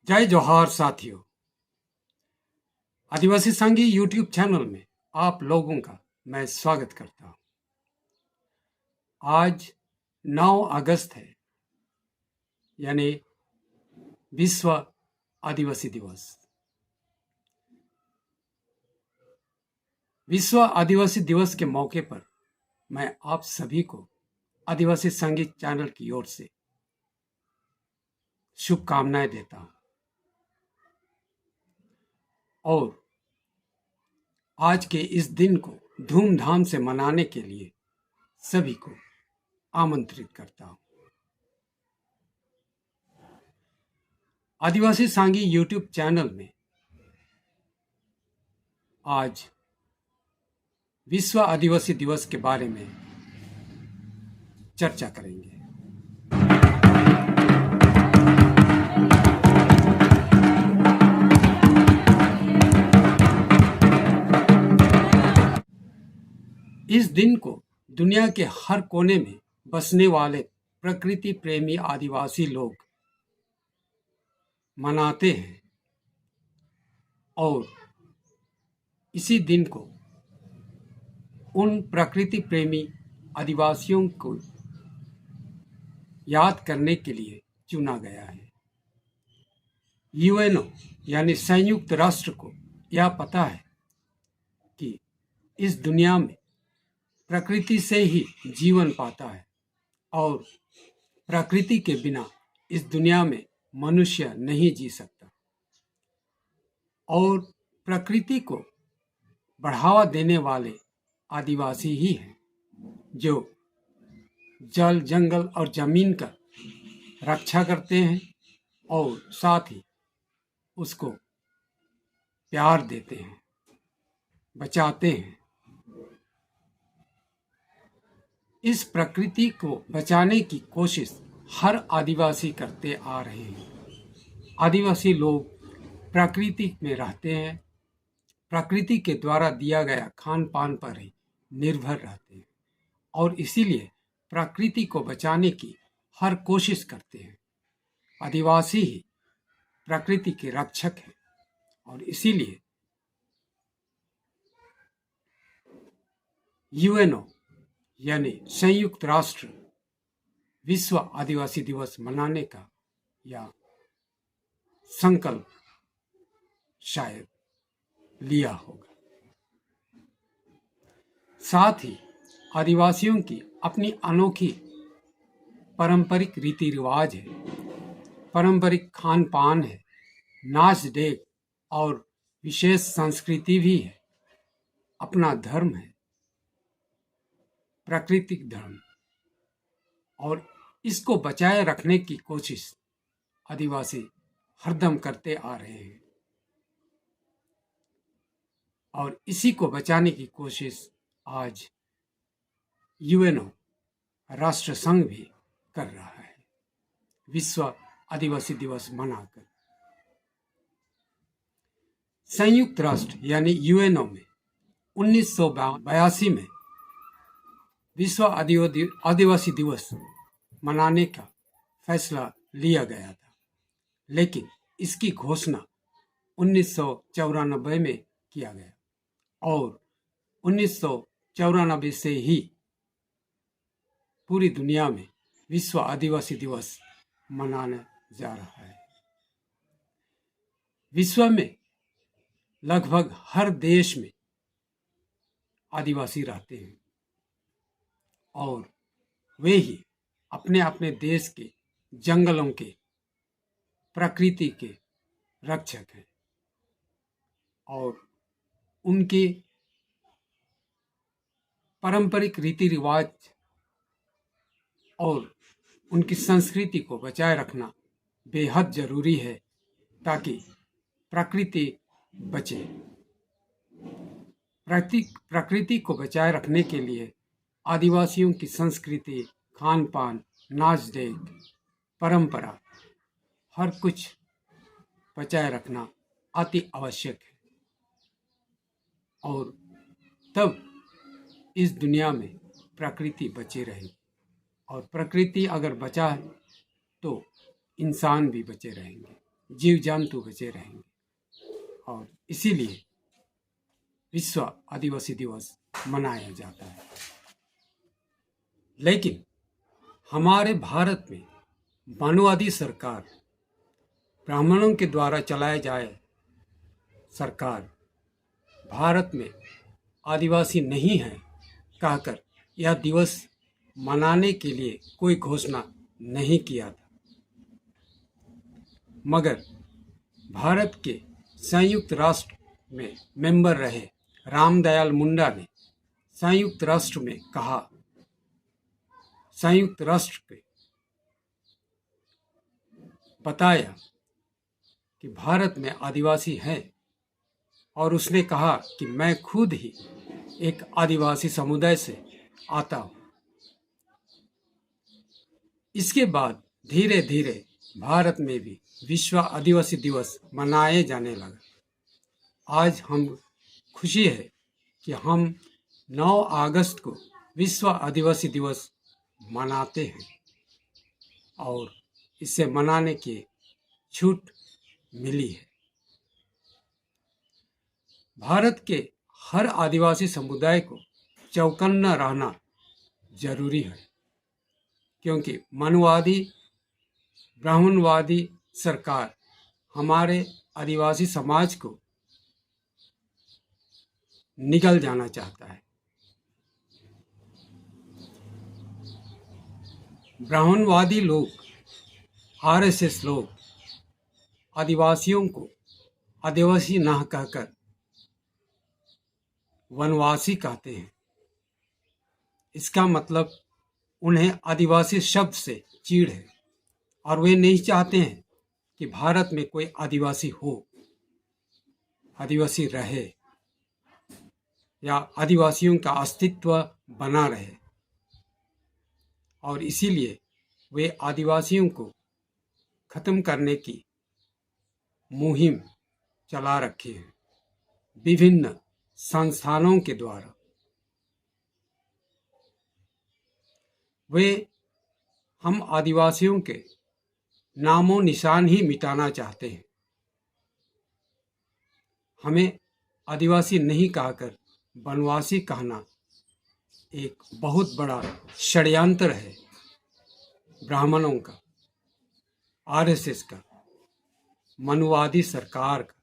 जय जोहार साथियों। आदिवासी संघी यूट्यूब चैनल में आप लोगों का मैं स्वागत करता हूं। आज 9 अगस्त है, यानी विश्व आदिवासी दिवस। विश्व आदिवासी दिवस के मौके पर मैं आप सभी को आदिवासी संगीत चैनल की ओर से शुभकामनाएं देता हूं और आज के इस दिन को धूमधाम से मनाने के लिए सभी को आमंत्रित करता हूं। आदिवासी सांगी यूट्यूब चैनल में आज विश्व आदिवासी दिवस के बारे में चर्चा करेंगे। इस दिन को दुनिया के हर कोने में बसने वाले प्रकृति प्रेमी आदिवासी लोग मनाते हैं और इसी दिन को उन प्रकृति प्रेमी आदिवासियों को याद करने के लिए चुना गया है। यूएनओ यानी संयुक्त राष्ट्र को यह पता है कि इस दुनिया में प्रकृति से ही जीवन पाता है और प्रकृति के बिना इस दुनिया में मनुष्य नहीं जी सकता और प्रकृति को बढ़ावा देने वाले आदिवासी ही हैं जो जल, जंगल और जमीन का रक्षा करते हैं और साथ ही उसको प्यार देते हैं, बचाते हैं। इस प्रकृति को बचाने की कोशिश हर आदिवासी करते आ रहे हैं। आदिवासी लोग प्रकृति में रहते हैं, प्रकृति के द्वारा दिया गया खान पान पर ही निर्भर रहते हैं और इसीलिए प्रकृति को बचाने की हर कोशिश करते हैं। आदिवासी ही प्रकृति के रक्षक हैं और इसीलिए यूएनओ यानी संयुक्त राष्ट्र विश्व आदिवासी दिवस मनाने का या संकल्प शायद लिया होगा। साथ ही आदिवासियों की अपनी अनोखी पारंपरिक रीति रिवाज है, पारंपरिक खान पान है, नाच देख और विशेष संस्कृति भी है, अपना धर्म है, प्राकृतिक धर्म, और इसको बचाए रखने की कोशिश आदिवासी हरदम करते आ रहे हैं और इसी को बचाने की कोशिश आज यूएनओ राष्ट्र संघ भी कर रहा है विश्व आदिवासी दिवस मनाकर। संयुक्त राष्ट्र यानी यूएनओ में 1982 में विश्व आदिवासी दिवस मनाने का फैसला लिया गया था, लेकिन इसकी घोषणा 1994 में किया गया और 1994 से ही पूरी दुनिया में विश्व आदिवासी दिवस मनाया जा रहा है। विश्व में लगभग हर देश में आदिवासी रहते हैं और वे ही अपने अपने देश के जंगलों के, प्रकृति के रक्षक हैं और उनके पारंपरिक रीति रिवाज और उनकी संस्कृति को बचाए रखना बेहद जरूरी है ताकि प्रकृति बचे। प्रकृति को बचाए रखने के लिए आदिवासियों की संस्कृति, खान पान, नाच देख, परंपरा, हर कुछ बचाए रखना अति आवश्यक है और तब इस दुनिया में प्रकृति बची रहेगी और प्रकृति अगर बचा है तो इंसान भी बचे रहेंगे। जीव जंतु बचे रहेंगे। और इसीलिए विश्व आदिवासी दिवस मनाया जाता है। लेकिन हमारे भारत में मानववादी सरकार, ब्राह्मणों के द्वारा चलाए जाए सरकार भारत में आदिवासी नहीं है कहकर यह दिवस मनाने के लिए कोई घोषणा नहीं किया था। मगर भारत के संयुक्त राष्ट्र में मेंबर रहे रामदयाल मुंडा ने संयुक्त राष्ट्र में कहा, संयुक्त राष्ट्र के बताया कि भारत में आदिवासी हैं, और उसने कहा कि मैं खुद ही एक आदिवासी समुदाय से आता हूं। इसके बाद धीरे धीरे भारत में भी विश्व आदिवासी दिवस मनाए जाने लगा। आज हम खुशी है कि हम 9 अगस्त को विश्व आदिवासी दिवस मनाते हैं और इसे मनाने की छूट मिली है। भारत के हर आदिवासी समुदाय को चौकन्ना रहना जरूरी है, क्योंकि मानववादी ब्राह्मणवादी सरकार हमारे आदिवासी समाज को निगल जाना चाहता है। ब्राह्मणवादी लोग, आरएसएस लोग आदिवासियों को आदिवासी ना कहकर वनवासी कहते हैं। इसका मतलब उन्हें आदिवासी शब्द से चीड़ है और वे नहीं चाहते हैं कि भारत में कोई आदिवासी हो, आदिवासी रहे या आदिवासियों का अस्तित्व बना रहे। और इसीलिए वे आदिवासियों को खत्म करने की मुहिम चला रखी है विभिन्न संस्थानों के द्वारा। वे हम आदिवासियों के नामों निशान ही मिटाना चाहते हैं। हमें आदिवासी नहीं कहकर वनवासी कहना एक बहुत बड़ा षड्यंत्र है ब्राह्मणों का, आरएसएस का, मनुवादी सरकार का।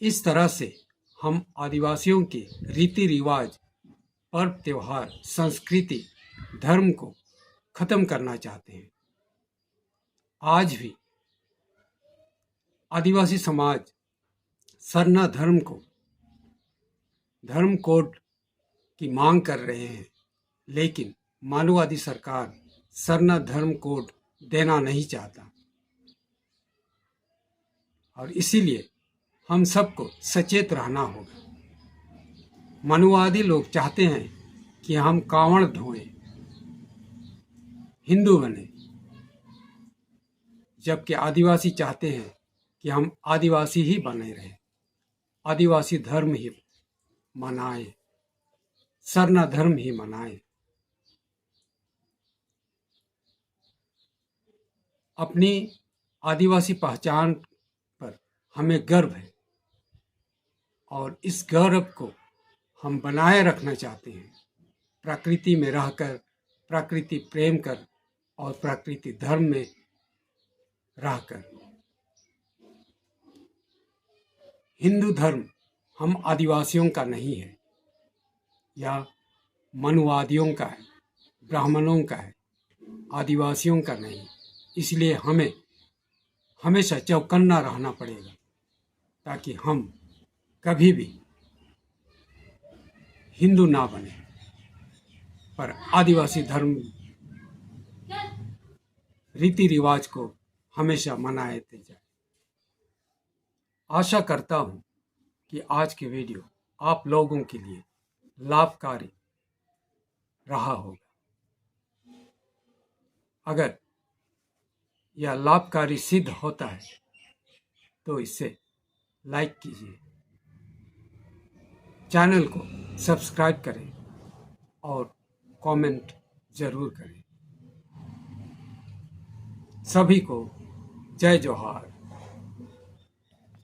इस तरह से हम आदिवासियों के रीति रिवाज, पर्व त्योहार, संस्कृति, धर्म को खत्म करना चाहते हैं। आज भी आदिवासी समाज सरना धर्म को, धर्म कोड की मांग कर रहे हैं, लेकिन मानववादी सरकार सरना धर्म कोड देना नहीं चाहता। और इसीलिए हम सबको सचेत रहना होगा। मनुवादी लोग चाहते हैं कि हम कांवड़ ढोएं, हिंदू बने, जबकि आदिवासी चाहते हैं कि हम आदिवासी ही बने रहें, आदिवासी धर्म ही मनाएं, सरना धर्म ही मनाएं। अपनी आदिवासी पहचान पर हमें गर्व है और इस गौरव को हम बनाए रखना चाहते हैं। प्रकृति में रहकर, प्रकृति प्रेम कर और प्रकृति धर्म में रहकर। हिंदू धर्म हम आदिवासियों का नहीं है या मनुवादियों का है, ब्राह्मणों का है, आदिवासियों का नहीं। इसलिए हमें हमेशा चौकन्ना रहना पड़ेगा ताकि हम कभी भी हिंदू ना बने, पर आदिवासी धर्म रीति रिवाज को हमेशा मनाते जाए। आशा करता हूं कि आज के वीडियो आप लोगों के लिए लाभकारी रहा होगा। अगर यह लाभकारी सिद्ध होता है तो इसे लाइक कीजिए, चैनल को सब्सक्राइब करें और कमेंट जरूर करें। सभी को जय जोहार।